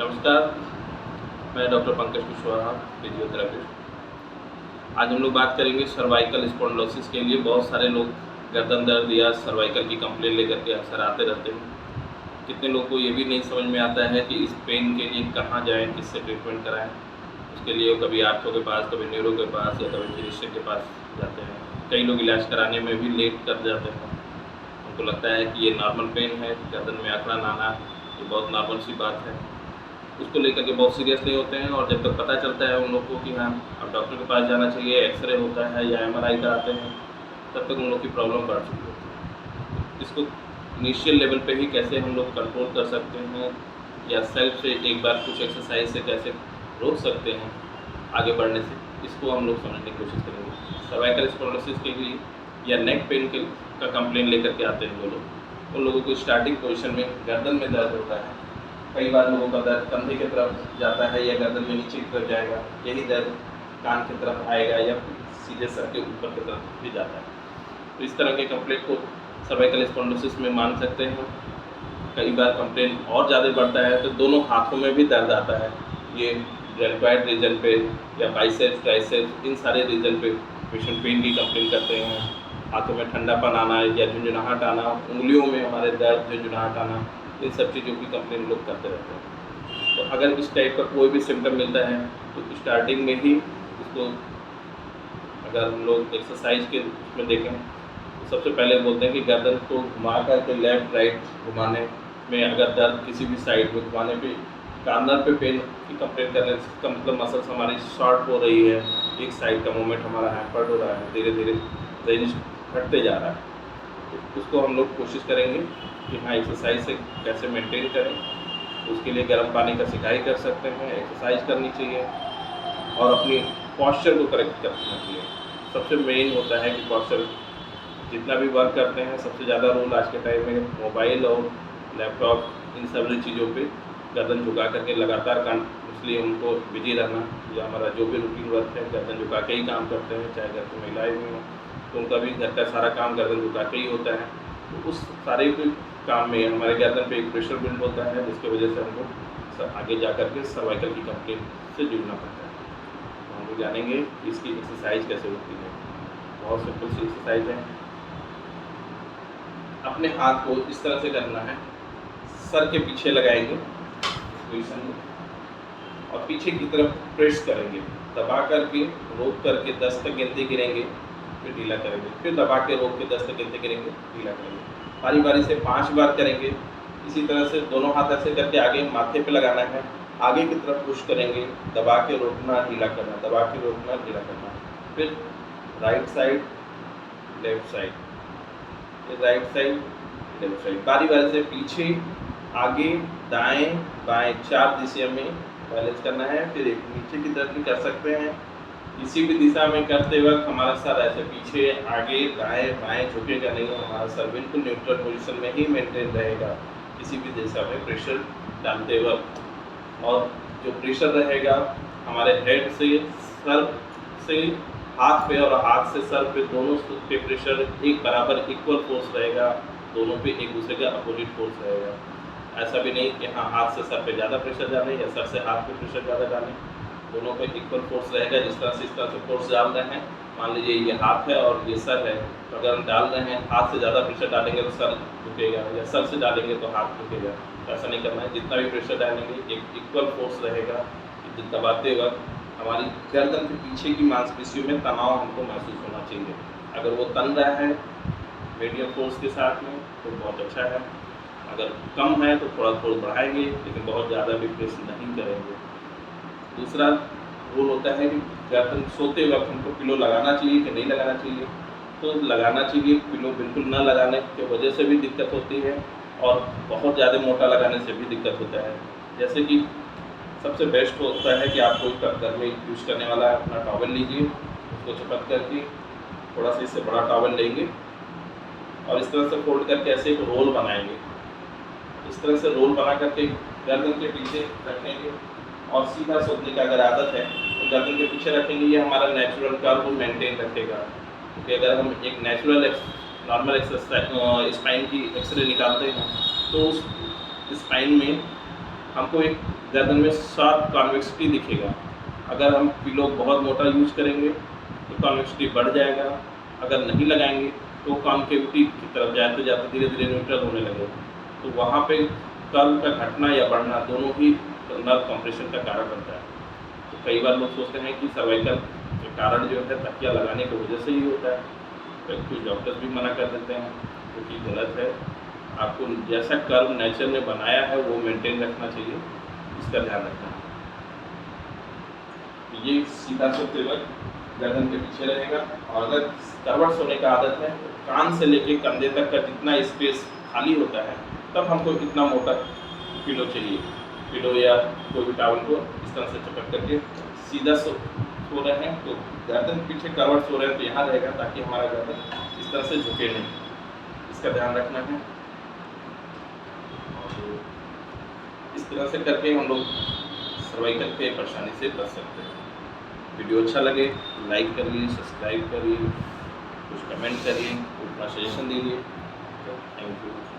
नमस्कार, मैं doctor Pankaj Kushwaha, physiotherapist. आज हम लोग बात करेंगे सर्वाइकल स्पॉन्डिलोसिस के लिए। बहुत सारे लोग गर्दन दर्द या सर्वाइकल की कंप्लेंट लेकर के अक्सर आते रहते हैं। कितने लोग को ये भी नहीं समझ में आता है कि इस पेन के लिए कहाँ जाएँ, किससे ट्रीटमेंट कराएँ। उसके लिए वो कभी आर्थो के पास, कभी न्यूरो के पास या कभी फिजिशियन के पास जाते हैं। कई लोग इलाज कराने में भी लेट कर जाते हैं। उनको लगता है कि ये नॉर्मल पेन है, गर्दन में अकड़न आना ये बहुत नॉर्मल सी बात है। उसको लेकर के बहुत सीरियस नहीं होते हैं और जब तक पता चलता है उन लोग को कि हाँ, अब डॉक्टर के पास जाना चाहिए, एक्सरे होता है या एमआरआई कराते हैं, तब तक उन लोग की प्रॉब्लम बढ़ चुकी होती है। इसको इनिशियल लेवल पे ही कैसे हम लोग कंट्रोल कर सकते हैं या सेल्फ से एक बार कुछ एक्सरसाइज से कैसे रोक सकते हैं आगे बढ़ने से, इसको हम लोग समझने की कोशिश करेंगे। सर्वाइकल स्पॉन्डिलोसिस के लिए या नेक पेन का कंप्लेन लेकर के आते हैं वो लोग, उन लोगों को स्टार्टिंग पोजिशन में गर्दन में दर्द होता है। कई बार लोगों का दर्द कंधे की तरफ जाता है या गर्दन में नीचे की तरफ जाएगा, यही दर्द कान की तरफ आएगा या सीधे सर के ऊपर की तरफ भी जाता है। तो इस तरह के कंप्लेंट को सर्वाइकल स्पॉन्डिलोसिस में मान सकते हैं। कई बार कंप्लेंट और ज़्यादा बढ़ता है तो दोनों हाथों में भी दर्द आता है। ये डेल्टॉइड रीजन पे या बाइसेप्स, ट्राइसेप्स, इन सारे रीजन पे पेशेंट पेन की कंप्लेंट करते हैं। हाथों में ठंडापन आना या झुंझुनाहट आना, उंगलियों में हमारे दर्द, झुंझुनाहट आना, इन सब चीज़ों की कंप्लेंट लोग करते रहते हैं। तो अगर इस टाइप का कोई भी सिम्टम मिलता है तो स्टार्टिंग में ही इसको, अगर हम लोग एक्सरसाइज के उसमें देखें तो सबसे पहले बोलते हैं कि गर्दन को घुमा करके लेफ़्ट राइट घुमाने में, अगर दर्द किसी भी साइड में घुमाने पे, कार्नर पे पेन की कंप्लेंट करने से इसका मतलब मसल्स हमारी शॉर्ट हो रही है, एक साइड का मूवमेंट हमारा हैम्पर्ड हो रहा है, धीरे धीरे रेंज घटते जा रहा है। तो उसको हम लोग कोशिश करेंगे कि हाँ, एक्सरसाइज से कैसे मेंटेन करें। उसके लिए गर्म पानी का सिकाई कर सकते हैं, एक्सरसाइज करनी चाहिए और अपनी पॉस्चर को करेक्ट करना चाहिए। सबसे मेन होता है कि पॉस्चर, जितना भी वर्क करते हैं सबसे ज़्यादा रोल आज के टाइम में मोबाइल और लैपटॉप, इन सभी चीज़ों पे गर्दन झुका करके लगातार काम, इसलिए उनको बिजी रहना, या हमारा जो भी रूटीन वर्क है गर्दन झुका के ही काम करते हैं, चाहे घर की महिलाएँ भी हों तो उनका भी घर का सारा काम गर्दन झुका के ही होता है। तो उस सारे काम में हमारे गर्दन पे एक प्रेशर बिल्ड होता है, जिसकी वजह से हमको आगे जा कर के सर्वाइकल की कंप्लेंट से जूझना पड़ता है। तो हम लोग जानेंगे कि इसकी एक्सरसाइज कैसे होती है। बहुत सिंपल सी एक्सरसाइज है। अपने हाथ को इस तरह से करना है, सर के पीछे लगाएंगे पोजीशन में और पीछे की तरफ प्रेस करेंगे, दबा करके रोक करके 10 तक गिनती गिरेंगे, फिर ढीला करेंगे, फिर दबा के रोक के 10 तक गिनती गिरेंगे, ढीला करेंगे। बारी बारी से 5 बार करेंगे। इसी तरह से दोनों हाथ ऐसे करके आगे माथे पे लगाना है, आगे की तरफ पुश करेंगे, दबा के रोकना, ढीला करना, दबा के रोकना, ढीला करना। फिर राइट साइड, लेफ्ट साइड, फिर राइट साइड, लेफ्ट साइड, बारी बारी से पीछे, आगे, दाएं, बाएं, 4 दिशा में बैलेंस करना है। फिर एक नीचे की तरफ भी कर सकते हैं। किसी भी दिशा में करते वक्त हमारा सर ऐसे पीछे, आगे, दाएं, बाएं झुकेगा नहीं, हमारा सर बिल्कुल न्यूट्रल पोजीशन में ही मेंटेन रहेगा किसी भी दिशा में प्रेशर डालते वक्त। और जो प्रेशर रहेगा हमारे हेड से सर से हाथ पे और हाथ से सर पे, दोनों पे प्रेशर एक बराबर इक्वल फोर्स रहेगा, दोनों पे एक दूसरे का अपोजिट फोर्स रहेगा। ऐसा भी नहीं कि हाँ, हाथ से सर पे ज़्यादा प्रेशर डालें या सर से हाथ पे प्रेशर ज़्यादा डालें, दोनों पे इक्वल फोर्स रहेगा। जिस तरह से इस तरह से फोर्स डाल रहे हैं, मान लीजिए ये हाथ है और ये सर है, तो अगर हम डाल रहे हैं हाथ से ज़्यादा प्रेशर डालेंगे तो सर झुकेगा, या सर से डालेंगे तो हाथ झुकेगा। तो ऐसा नहीं करना है, जितना भी प्रेशर डालेंगे एक इक्वल फोर्स रहेगा। दबाते वक्त हमारी गर्दन के पीछे की मांसपेशियों में तनाव हमको महसूस होना चाहिए। अगर वो तन रहा है मीडियम फोर्स के साथ में तो बहुत अच्छा है, अगर कम है तो थोड़ा फोर्स बढ़ाएंगे, लेकिन बहुत ज़्यादा भी प्रेस नहीं करेंगे। दूसरा रूल होता है कि गर्दन सोते वक्त हमको पिलो लगाना चाहिए कि नहीं लगाना चाहिए। तो लगाना चाहिए। पिलो बिल्कुल न लगाने की वजह से भी दिक्कत होती है और बहुत ज़्यादा मोटा लगाने से भी दिक्कत होता है। जैसे कि सबसे बेस्ट होता है कि आप कोई घर में यूज़ करने वाला अपना टॉवल लीजिए, उसको चिपक करके थोड़ा सा इससे बड़ा टॉवल लेंगे और इस तरह से फोल्ड करके ऐसे एक रोल बनाएंगे। इस तरह से रोल बना करके गर्दन के पीछे रखेंगे और सीधा सोने की अगर आदत है तो गर्दन के पीछे रखेंगे। ये हमारा नेचुरल कर्व मेंटेन रखेगा, क्योंकि अगर हम एक नेचुरल नॉर्मल एक्सरसाइज स्पाइन की एक्सरे निकालते हैं तो उस स्पाइन में हमको एक गर्दन में शार्प कॉन्वेक्सिटी दिखेगा। अगर हम पिलो बहुत मोटा यूज करेंगे तो कॉन्वेक्सिटी बढ़ जाएगा, अगर नहीं लगाएंगे तो कॉन्केविटी की तरफ जाते जाते धीरे धीरे न्यूट्रल होने लगेगा। तो वहाँ पे कर्व का घटना या बढ़ना दोनों ही नर्व कंप्रेशन का कारण बनता है। तो कई बार लोग सोचते हैं कि सर्वाइकल के कारण जो है तकिया लगाने की वजह से ही होता है, तो कुछ डॉक्टर्स भी मना कर देते हैं, जो कि गलत है। आपको जैसा कर्व नेचर ने बनाया है वो मेंटेन रखना चाहिए, इसका ध्यान रखना है। ये सीधा सोते वक्त गर्दन के पीछे रहेगा, और अगर करवट सोने का आदत है तो कान से लेके कंधे तक का जितना स्पेस खाली होता है तब हमको इतना मोटा पिलो चाहिए। पिलो या कोई भी टावल को इस तरह से चपट करके सीधा सो रहे हैं तो गर्दन के पीछे करवट सो रहे हैं तो यहाँ रहेगा, ताकि हमारा गर्दन इस तरह से झुके नहीं, इसका ध्यान रखना है। और इस तरह से करके हम लोग सर्वाइकल के परेशानी से बच सकते हैं। वीडियो अच्छा लगे लाइक करिए, सब्सक्राइब करिए, कुछ कमेंट करिए, अपना सजेशन दीजिए। Thank you.